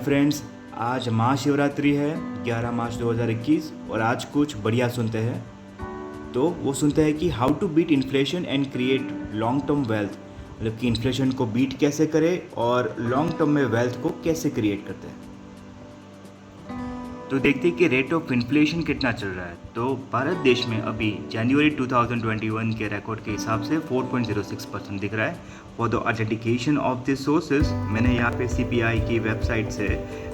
Friends, आज महाशिवरात्रि है 11 मार्च 2021 और आज कुछ बढ़िया सुनते हैं। तो वो सुनते हैं कि how to beat inflation and create long term wealth, मतलब कि इन्फ्लेशन को बीट कैसे करें और लॉन्ग टर्म में वेल्थ को कैसे क्रिएट करते हैं। तो देखते हैं कि रेट ऑफ इन्फ्लेशन कितना चल रहा है। तो भारत देश में अभी जनवरी 2021 के रिकॉर्ड के हिसाब से 4.06% दिख रहा है। For the authentication of this sources मैंने यहाँ पे CPI की वेबसाइट से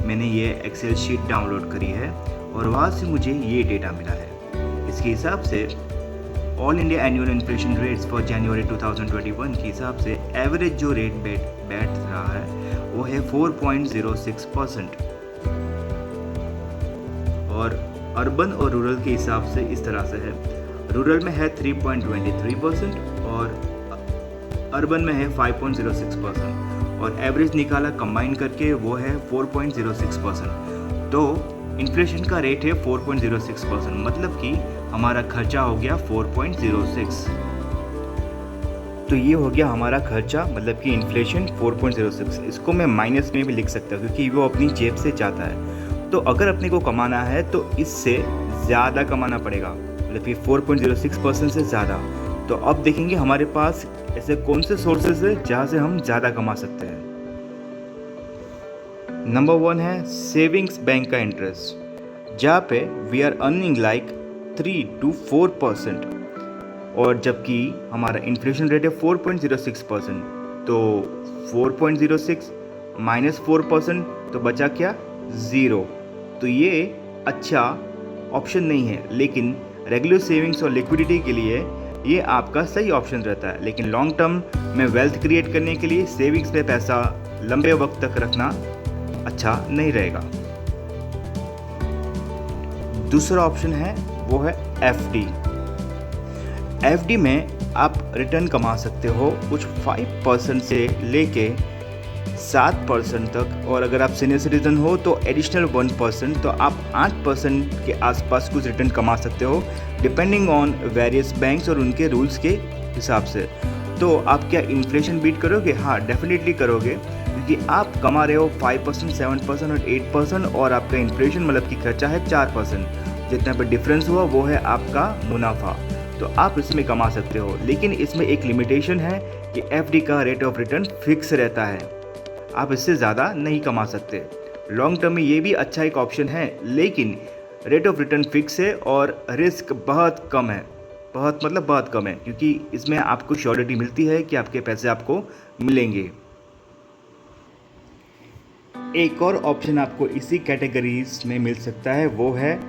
मैंने ये एक्सेल शीट डाउनलोड करी है और वहाँ से मुझे ये डेटा मिला है। इसके हिसाब से all India annual inflation rates for January 2021 के हिसाब से एवरेज जो रेट बैठ रहा है वो है 4.06%। और अर्बन और रूरल के हिसाब से इस तरह से है। रूरल में है 3.23% और अर्बन में है 5.06% और एवरेज निकाला कंबाइन करके वो है 4.06%। तो इन्फ्लेशन का रेट है 4.06%, मतलब कि हमारा खर्चा हो गया 4.06। तो ये हो गया हमारा खर्चा, मतलब कि इन्फ्लेशन 4.06। इसको मैं माइनस में भी लिख सकता हूँ क्योंकि वो अपनी जेब से चाहता है। तो अगर अपने को कमाना है तो इससे ज़्यादा कमाना पड़ेगा, मतलब कि 4.06% से ज़्यादा। तो अब देखेंगे हमारे पास ऐसे कौन से सोर्सेज है जहाँ से हम ज़्यादा कमा सकते हैं। नंबर 1 है सेविंग्स बैंक का इंटरेस्ट, जहाँ पे we are earning like 3 to 4%, और जबकि हमारा इन्फ्लेशन रेट है 4.06%। तो 4.06 माइनस 4% तो बचा क्या, 0। तो ये अच्छा ऑप्शन नहीं है, लेकिन रेगुलर सेविंग्स और लिक्विडिटी के लिए ये आपका सही ऑप्शन रहता है। लेकिन लॉन्ग टर्म में वेल्थ क्रिएट करने के लिए सेविंग्स में पैसा लंबे वक्त तक रखना अच्छा नहीं रहेगा। दूसरा ऑप्शन है वो है FD। FD में आप रिटर्न कमा सकते हो कुछ 5% से लेके 7% तक, और अगर आप सीनियर सिटीजन हो तो एडिशनल 1%, तो आप 8% के आसपास कुछ रिटर्न कमा सकते हो डिपेंडिंग ऑन वेरियस बैंक्स और उनके रूल्स के हिसाब से। तो आप क्या इन्फ्लेशन बीट करोगे? हाँ, डेफिनेटली करोगे, क्योंकि आप कमा रहे हो 5%, 7% और 8%, और आपका इन्फ्लेशन मतलब कि खर्चा है 4%। जितना पे डिफरेंस हुआ वो है आपका मुनाफा। तो आप इसमें कमा सकते हो, लेकिन इसमें एक लिमिटेशन है कि FD का रेट ऑफ रिटर्न फिक्स रहता है, आप इससे ज़्यादा नहीं कमा सकते। लॉन्ग टर्म में ये भी अच्छा एक ऑप्शन है, लेकिन रेट ऑफ रिटर्न फिक्स है और रिस्क बहुत कम है। बहुत कम है, क्योंकि इसमें आपको श्योरिटी मिलती है कि आपके पैसे आपको मिलेंगे। एक और ऑप्शन आपको इसी कैटेगरीज में मिल सकता है, वो है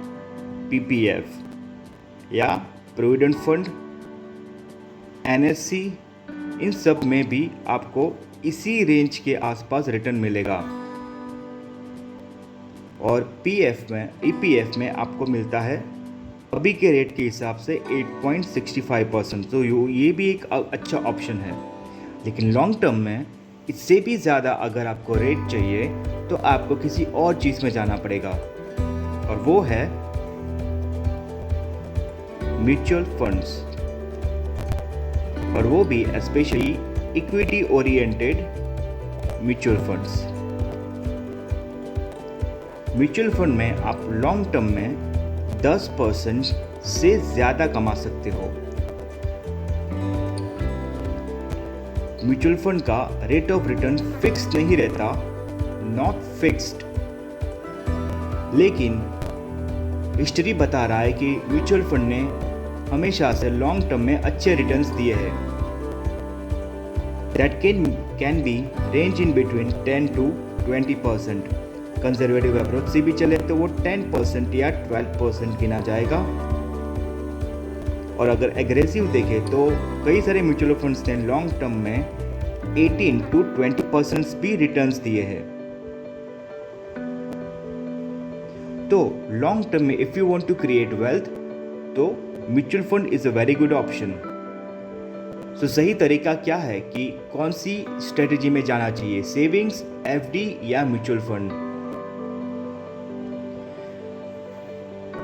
PPF या प्रोविडेंट फंड, NSC। इन सब में भी आपको इसी रेंज के आसपास रिटर्न मिलेगा। और EPF में आपको मिलता है अभी के रेट के हिसाब से 8.65%। तो ये भी एक अच्छा ऑप्शन है। लेकिन लॉन्ग टर्म में इससे भी ज़्यादा अगर आपको रेट चाहिए तो आपको किसी और चीज़ में जाना पड़ेगा, और वो है म्यूचुअल फंड्स, और वो भी specially equity oriented mutual funds. Mutual fund में आप लॉन्ग टर्म में 10% से ज़्यादा कमा सकते हो। म्यूचुअल फंड का रेट ऑफ रिटर्न फिक्स नहीं रहता, नॉट फिक्स्ड, लेकिन हिस्ट्री बता रहा है कि म्यूचुअल फंड ने हमेशा से लॉन्ग टर्म में अच्छे रिटर्न्स दिए हैं। That can be range in between 10 to 20%। Conservative approach से भी चले तो वो 10% या 12% गिना जाएगा, और अगर एग्रेसिव देखें तो कई सारे म्यूचुअल फंड्स ने लॉन्ग टर्म में 18 to 20% भी रिटर्न्स दिए हैं। तो लॉन्ग टर्म में if you want to create wealth तो mutual fund is a very good option. तो सही तरीका क्या है कि कौन सी स्ट्रेटेजी में जाना चाहिए, सेविंग्स, FD या म्यूचुअल फंड?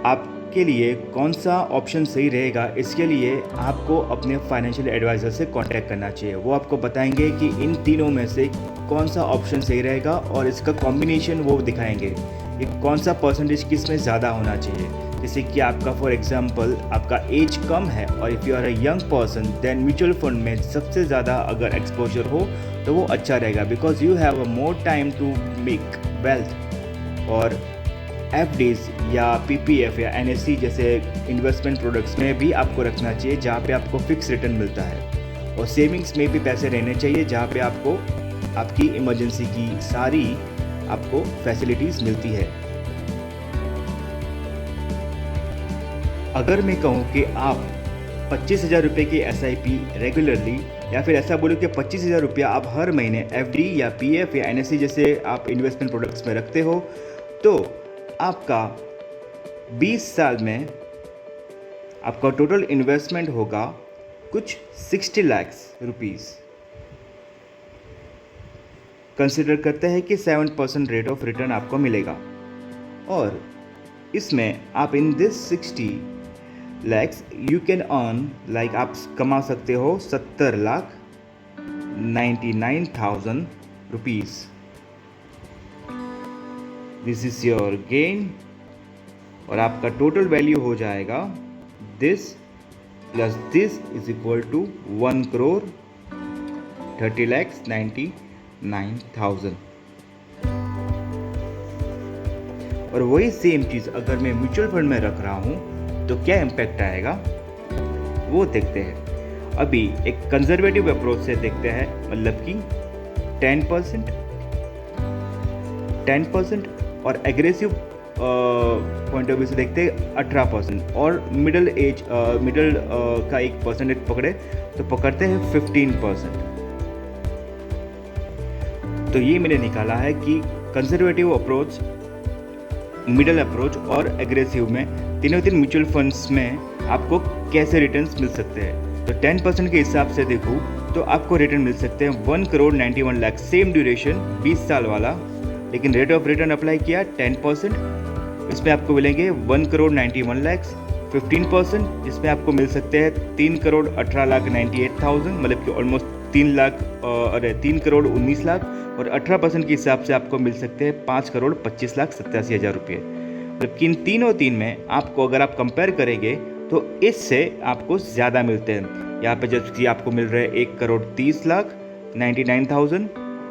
आप के लिए कौन सा ऑप्शन सही रहेगा, इसके लिए आपको अपने फाइनेंशियल एडवाइज़र से कांटेक्ट करना चाहिए। वो आपको बताएंगे कि इन तीनों में से कौन सा ऑप्शन सही रहेगा और इसका कॉम्बिनेशन वो दिखाएंगे कि कौन सा परसेंटेज किस में ज़्यादा होना चाहिए। जैसे कि आपका फॉर एग्जांपल आपका एज कम है और if you are a young person then mutual fund में सबसे ज़्यादा अगर एक्सपोजर हो तो वो अच्छा रहेगा, because you have a more time to make wealth. और एफडीज या पीपीएफ या एनएससी जैसे इन्वेस्टमेंट प्रोडक्ट्स में भी आपको रखना चाहिए जहाँ पे आपको फिक्स रिटर्न मिलता है। और सेविंग्स में भी पैसे रहने चाहिए जहाँ पे आपको आपकी इमरजेंसी की सारी आपको फैसिलिटीज़ मिलती है। अगर मैं कहूँ कि आप 25,000 रुपये की एसआईपी रेगुलरली, या फिर ऐसा बोलो कि 25,000 रुपया आप हर महीने एफडी या पीएफ या एनएससी जैसे आप इन्वेस्टमेंट प्रोडक्ट्स में रखते हो, तो आपका 20 साल में आपका टोटल इन्वेस्टमेंट होगा कुछ 60 लाख रुपीज़। कंसिडर करते हैं कि 7% रेट ऑफ रिटर्न आपको मिलेगा, और इसमें आप in this 60 lakhs you can earn like आप कमा सकते हो 70,99,000 rupees. This is your gain, और आपका टोटल वैल्यू हो जाएगा this plus this is equal to 1,30,99,000। और वही सेम चीज़ अगर मैं म्यूचुअल फंड में रख रहा हूँ तो क्या इम्पैक्ट आएगा वो देखते हैं। अभी एक कंजर्वेटिव अप्रोच से देखते हैं, मतलब कि 10% और एग्रेसिव पॉइंट ऑफ व्यू से देखते हैं 18%, और मिडल का एक परसेंटेज पकड़े तो पकड़ते हैं 15%। तो ये मैंने निकाला है कि कंजर्वेटिव अप्रोच, मिडल अप्रोच और एग्रेसिव में तीनों म्यूचुअल फंड्स में आपको कैसे रिटर्न्स मिल सकते हैं। तो 10% के हिसाब से देखूँ तो आपको रिटर्न मिल सकते हैं 1,91 लाख, सेम ड्यूरेशन 20 साल वाला, लेकिन रेट ऑफ रिटर्न अप्लाई किया 10%, इसमें आपको मिलेंगे 1,91 लाख। 15% जिसमें आपको मिल सकते हैं 3,18,98,000, मतलब कि ऑलमोस्ट 3,19 लाख, और 18% के हिसाब से आपको मिल सकते हैं 5,25,87,000 रुपये। मतलब कि इन तीन में आपको अगर आप कंपेयर करेंगे तो इससे आपको ज़्यादा मिलते हैं। यहाँ पे जबकि आपको मिल रहे हैं 1,30,99,000,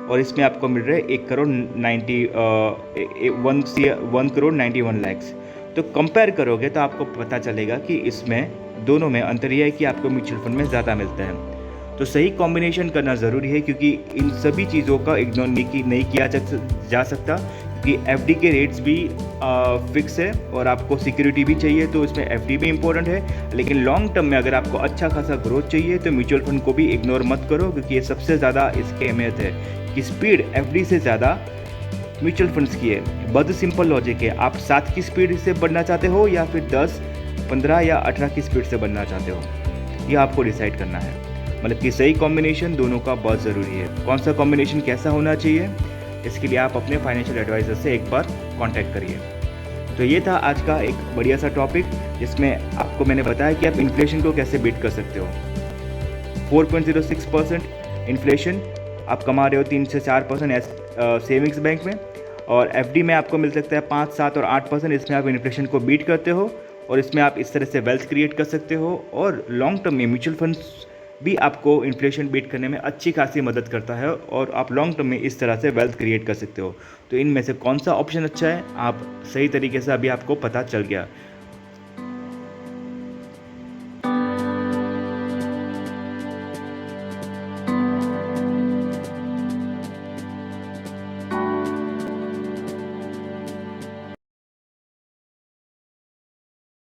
और इसमें आपको मिल रहे हैं 1,91 लाख। तो कंपेयर करोगे तो आपको पता चलेगा कि इसमें दोनों में अंतर यह है कि आपको म्यूचुअल फंड में ज़्यादा मिलता है। तो सही कॉम्बिनेशन करना ज़रूरी है, क्योंकि इन सभी चीज़ों का इग्नोर नहीं किया जा सकता, क्योंकि एफडी के रेट्स भी फिक्स है और आपको सिक्योरिटी भी चाहिए, तो इसमें एफडी भी इम्पोर्टेंट है। लेकिन लॉन्ग टर्म में अगर आपको अच्छा खासा ग्रोथ चाहिए तो म्यूचुअल फंड को भी इग्नोर मत करो, क्योंकि ये सबसे ज़्यादा इसकी अहमियत है कि स्पीड एफडी से ज़्यादा म्यूचुअल फंड्स की है। बहुत सिंपल लॉजिक है, आप 7 की स्पीड से बढ़ना चाहते हो या फिर 10, 15 या 18 की स्पीड से बढ़ना चाहते हो, ये आपको डिसाइड करना है। मतलब कि सही कॉम्बिनेशन दोनों का बहुत ज़रूरी है। कौन सा कॉम्बिनेशन कैसा होना चाहिए, इसके लिए आप अपने फाइनेंशियल एडवाइज़र से एक बार कांटेक्ट करिए। तो ये था आज का एक बढ़िया सा टॉपिक, जिसमें आपको मैंने बताया कि आप इन्फ्लेशन को कैसे बीट कर सकते हो। 4.06% इन्फ्लेशन आप कमा रहे हो 3 से 4% सेविंग्स बैंक में, और एफडी में आपको मिल सकता है 5, 7 और 8%। इसमें आप इन्फ्लेशन को बीट करते हो और इसमें आप इस तरह से वेल्थ क्रिएट कर सकते हो। और लॉन्ग टर्म में म्यूचुअल फंड्स भी आपको इन्फ्लेशन बीट करने में अच्छी खासी मदद करता है, और आप लॉन्ग टर्म में इस तरह से वेल्थ क्रिएट कर सकते हो। तो इनमें से कौन सा ऑप्शन अच्छा है, आप सही तरीके से अभी आपको पता चल गया।